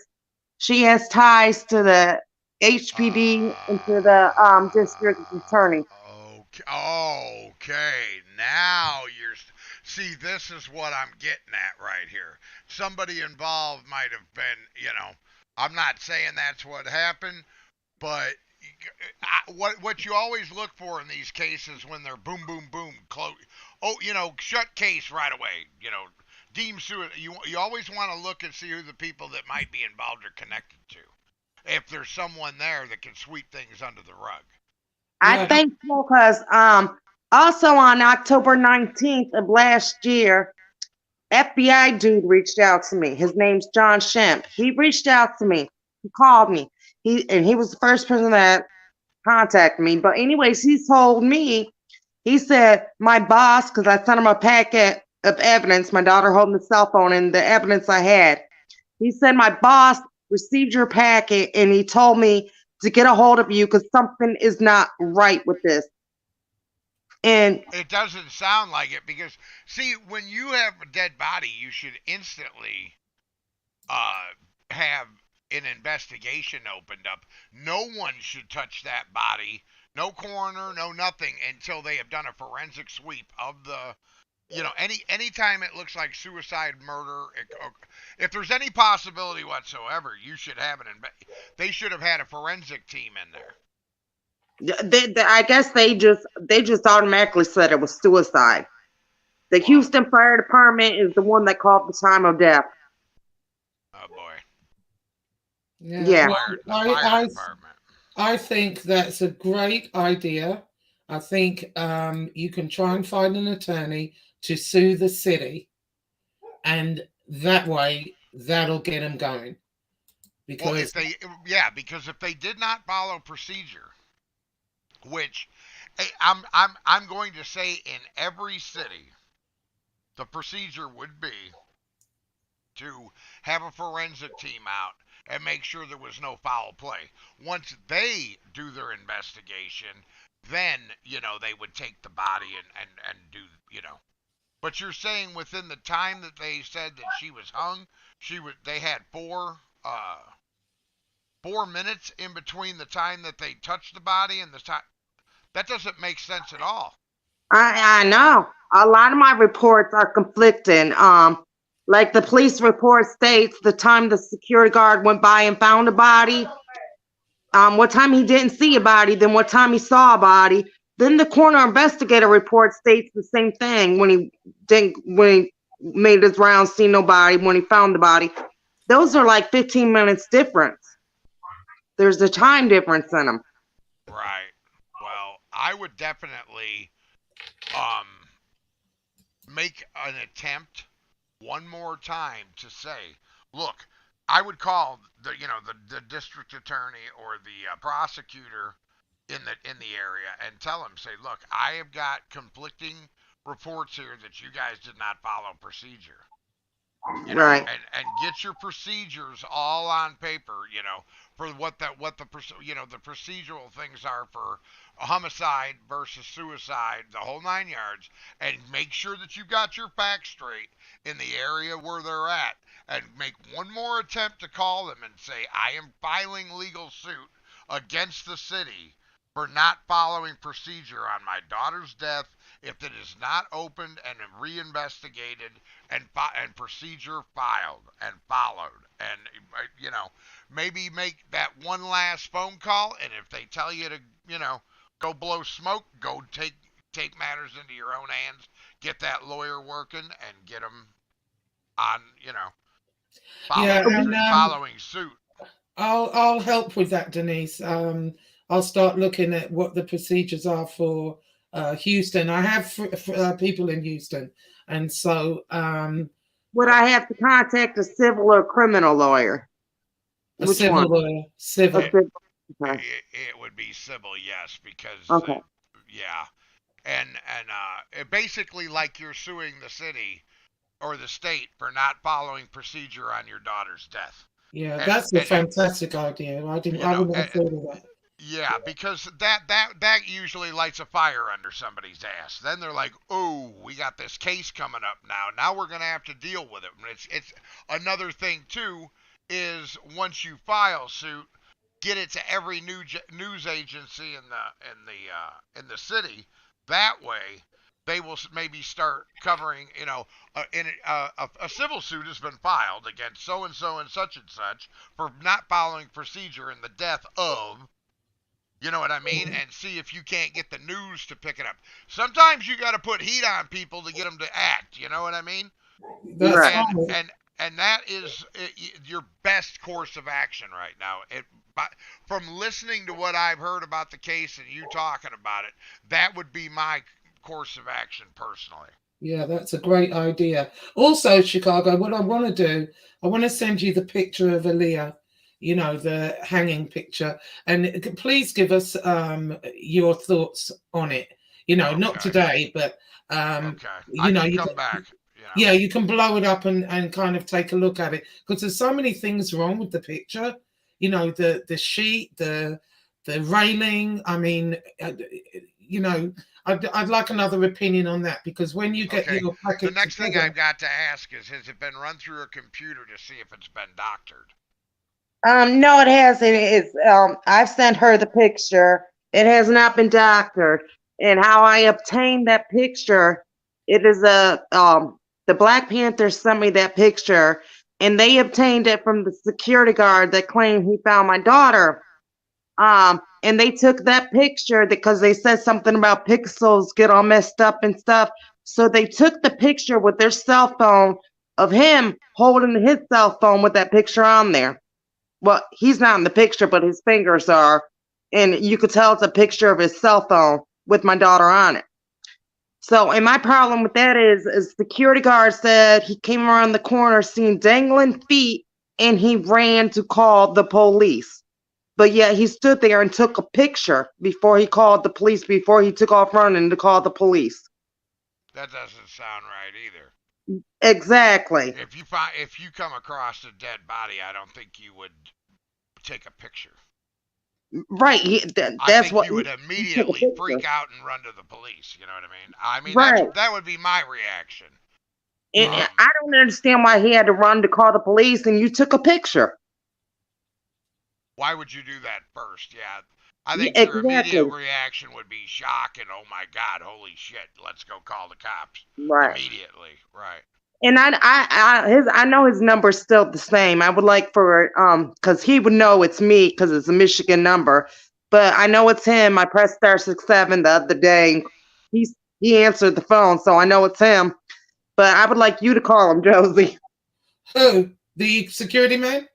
She has ties to the HPD and to the district attorney. Okay. Now see, this is what I'm getting at right here. Somebody involved might have been, I'm not saying that's what happened, but what you always look for in these cases when they're boom, boom, boom, close, shut case right away, deem suicide. You always want to look and see who the people that might be involved are connected to. If there's someone there that can sweep things under the rug. I Yeah. think so because also on October 19th of last year, FBI dude reached out to me. His name's John Shemp. He reached out to me. He called me. He was the first person that contacted me. But anyways, he told me, he said my boss, because I sent him a packet of evidence, my daughter holding the cell phone and the evidence I had. He said my boss received your packet and he told me to get a hold of you because something is not right with this. And It doesn't sound like it because, see, when you have a dead body, you should instantly have an investigation opened up. No one should touch that body. No coroner, no nothing until they have done a forensic sweep of the. Anytime it looks like suicide, murder, if there's any possibility whatsoever, you should have it. They should have had a forensic team in there. I guess they just automatically said it was suicide. The Houston Fire Department is the one that called the time of death. Oh boy. Yeah. Fire department. I think that's a great idea. I think you can try and find an attorney to sue the city, and that way that'll get them going. Because because if they did not follow procedure, which I'm going to say in every city, the procedure would be to have a forensic team out and make sure there was no foul play. Once they do their investigation, then, they would take the body and do, But you're saying within the time that they said that she was hung, they had 4 minutes in between the time that they touched the body and the time. That doesn't make sense at all. I know. A lot of my reports are conflicting. Like the police report states the time the security guard went by and found a body, what time he didn't see a body, then what time he saw a body. Then the coroner investigator report states the same thing when he made his rounds, see nobody, when he found the body. Those are like 15 minutes difference. There's a time difference in them. Right. Well, I would definitely make an attempt one more time to say, look, I would call the district attorney or the prosecutor in the area and tell them, say, look, I have got conflicting reports here that you guys did not follow procedure. Right. And get your procedures all on paper, for what the procedural things are for a homicide versus suicide, the whole 9 yards, and make sure that you got your facts straight in the area where they're at, and make one more attempt to call them and say, I am filing legal suit against the city for not following procedure on my daughter's death if it is not opened and reinvestigated and procedure filed and followed, and maybe make that one last phone call, and if they tell you to go blow smoke, go take matters into your own hands, get that lawyer working and get them on following suit. I'll help with that, Denise. I'll start looking at what the procedures are for Houston. I have people in Houston, and so would I have to contact a civil or criminal lawyer? Which civil one? Lawyer. Civil. Okay. It would be civil, yes, because okay. And basically like you're suing the city or the state for not following procedure on your daughter's death. Yeah, that's a fantastic idea. I wouldn't have thought of that. Yeah, because that usually lights a fire under somebody's ass. Then they're like, "Oh, we got this case coming up now. Now we're gonna have to deal with it." It's another thing too is once you file suit, get it to every news agency in the city. That way, they will maybe start covering. A civil suit has been filed against so and such for not following procedure in the death of. You know what I mean? And see if you can't get the news to pick it up. Sometimes you got to put heat on people to get them to act. You know what I mean? That's Right. fine. And that is your best course of action right now. But from listening to what I've heard about the case and you talking about it, that would be my course of action personally. Yeah, that's a great idea. Also, Chicago, what I want to do, I want to send you the picture of Aaliyah, the hanging picture, and please give us your thoughts on it. Not Okay. today, but Okay. I can you come can, back. yeah, you can blow it up and kind of take a look at it because there's so many things wrong with the picture. The sheet, the railing. I mean, I'd like another opinion on that because when you get Okay. your The packet next thing together, I've got to ask is, has it been run through a computer to see if it's been doctored? No, it hasn't. I've sent her the picture. It has not been doctored. And how I obtained that picture, it is the Black Panthers sent me that picture, and they obtained it from the security guard that claimed he found my daughter. And they took that picture because they said something about pixels get all messed up and stuff. So they took the picture with their cell phone of him holding his cell phone with that picture on there. Well, he's not in the picture, but his fingers are. And you could tell it's a picture of his cell phone with my daughter on it. So, and my problem with that is security guard said he came around the corner, seen dangling feet, and he ran to call the police. But yet he stood there and took a picture before he called the police, before he took off running to call the police. That doesn't sound right either. Exactly. If you come across a dead body, I don't think you would take a picture. Right. I think you would immediately freak out and run to the police. You know what I mean? I mean, right. that would be my reaction. And I don't understand why he had to run to call the police and you took a picture. Why would you do that first? Yeah. I think your immediate reaction would be shock and, oh my God, holy shit, let's go call the cops. Right. Immediately. Right. And I know his number's still the same. I would like for because he would know it's me because it's a Michigan number. But I know it's him. I pressed *67 the other day. He answered the phone, so I know it's him. But I would like you to call him, Josie. Who? The security man?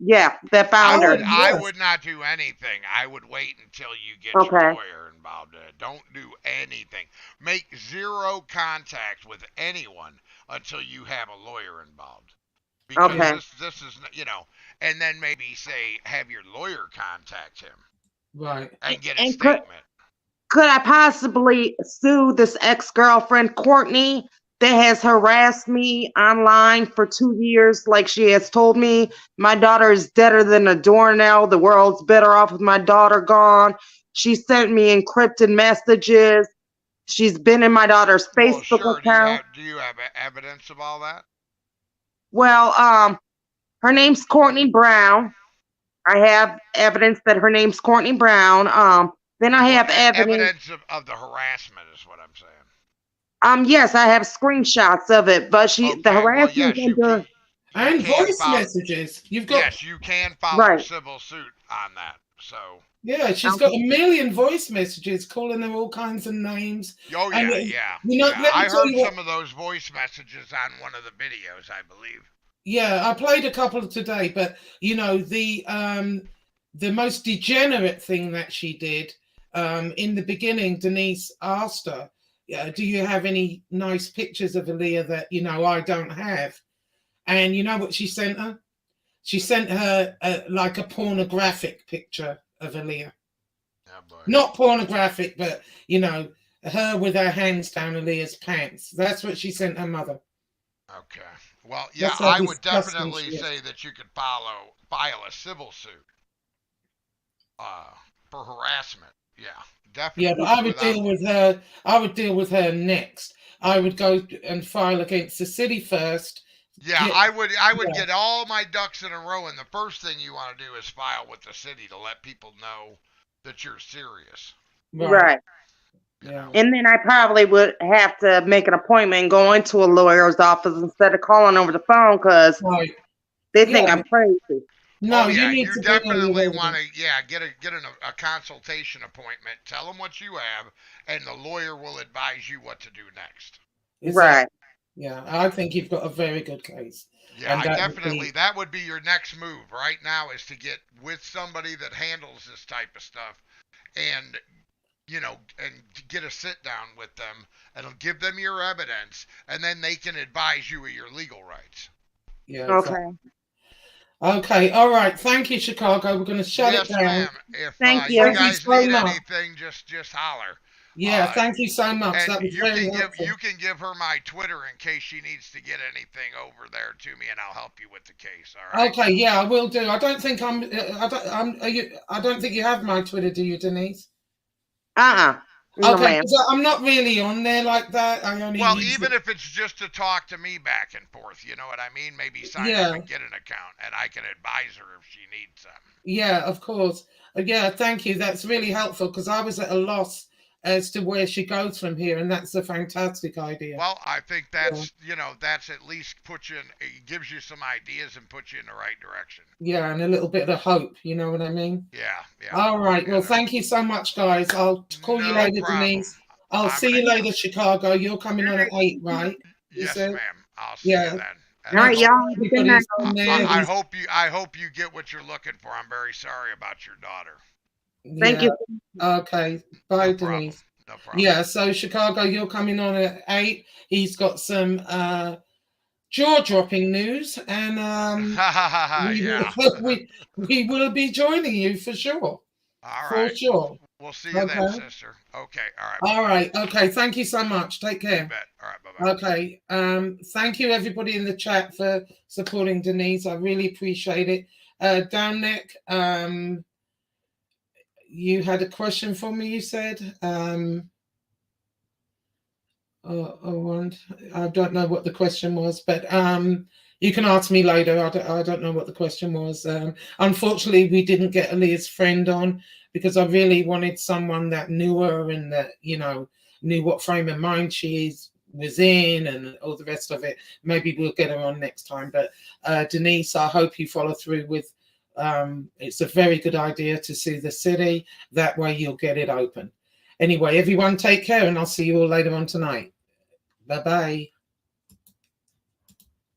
Yeah, that found her. I would not do anything. I would wait until you get your lawyer involved in it. Don't do anything. Make zero contact with anyone until you have a lawyer involved. Because this is, and then maybe say, have your lawyer contact him. Right. And get a statement. Could I possibly sue this ex-girlfriend, Courtney, that has harassed me online for 2 years? Like she has told me my daughter is deader than a doornail. The world's better off with my daughter gone. She sent me encrypted messages. She's been in my daughter's Facebook account. Do you have evidence of all that? Well, her name's Courtney Brown. I have evidence that her name's Courtney Brown. Then I have evidence of the harassment is what I'm saying. Yes, I have screenshots of it, but the harassment and voice messages. You've got yes, you can file a civil suit on that. So yeah, she's got 1 million voice messages calling her all kinds of names. Oh yeah, yeah. I heard some of those voice messages on one of the videos, I believe. Yeah, I played a couple today, but the most degenerate thing that she did in the beginning, Denise asked her, do you have any nice pictures of Aaliyah that I don't have? And you know what she sent her? She sent her like a pornographic picture of Aaliyah. Oh, not pornographic, but her with her hands down Aaliyah's pants. That's what she sent her mother. Okay. Well, yeah, I would definitely say that you could file a civil suit for harassment. Yeah, definitely. Yeah, but I would deal with her. I would deal with her next. I would go and file against the city first. Yeah, I would get all my ducks in a row, and the first thing you want to do is file with the city to let people know that you're serious. Right. Yeah. And then I probably would have to make an appointment and go into a lawyer's office instead of calling over the phone because they think I'm crazy. No, you definitely want to get a consultation appointment. Tell them what you have, and the lawyer will advise you what to do next. Right. Yeah, I think you've got a very good case. Yeah, And I that would definitely, be, that would be your next move right now, is to get with somebody that handles this type of stuff, and and get a sit down with them and give them your evidence, and then they can advise you of your legal rights. yeah, exactly. Okay. Okay, all right. Thank you, Chicago. We're going to shut it Yes, down. ma'am. If Thank you you. Thank you guys so need much. anything, just holler. Yeah, Uh, thank you so much. and That was you very can helpful. give her my Twitter in case she needs to get anything over there to me, and I'll help you with the case. All right. Okay, yeah, I will do. I don't think I don't think you have my Twitter, do you, Denise? No, Okay, ma'am. because I'm not really on there like that. I only Well, use even it. if it's just to talk to me back and forth, you know what I mean? Maybe sign up Yeah, and get an account, and I can advise her if she needs something. yeah, of course. Yeah, thank you. That's really helpful because I was at a loss as to where she goes from here, and that's a fantastic idea. Well, I think Yeah, that's at least it gives you some ideas and puts you in the right direction. yeah, and a little bit of hope. You know what I mean? Yeah, yeah. All I right. get Well, it. thank you so much, guys. I'll call you No later, problem. Denise. I'll I'm see gonna. you later, Chicago. You're coming on at 8, right? You Yes, said? ma'am. I'll see you Yeah. then. And All I right, hope y'all. Have a good night. Everybody's on there. I hope you get what you're looking for. I'm very sorry about your daughter. Thank Yeah. you. Okay. Bye, No problem. Denise. No problem. Yeah. So Chicago, you're coming on at 8. He's got some jaw-dropping news, and Yeah. we will be joining you for sure. All For right. sure. We'll see you then, Okay. sister. Okay. All right. All Bye-bye. right. Okay. Thank you so much. Take You care. bet. All right. Bye-bye. Okay. Thank you everybody in the chat for supporting Denise. I really appreciate it. Downneck, you had a question for me, you said. I don't know what the question was, but you can ask me later. I don't know what the question was. Unfortunately, we didn't get Aaliyah's friend on because I really wanted someone that knew her and that, knew what frame of mind was in and all the rest of it. Maybe we'll get her on next time. But Denise, I hope you follow through with it's a very good idea to sue the city. That way you'll get it open. Anyway, everyone take care, and I'll see you all later on tonight. Bye-bye.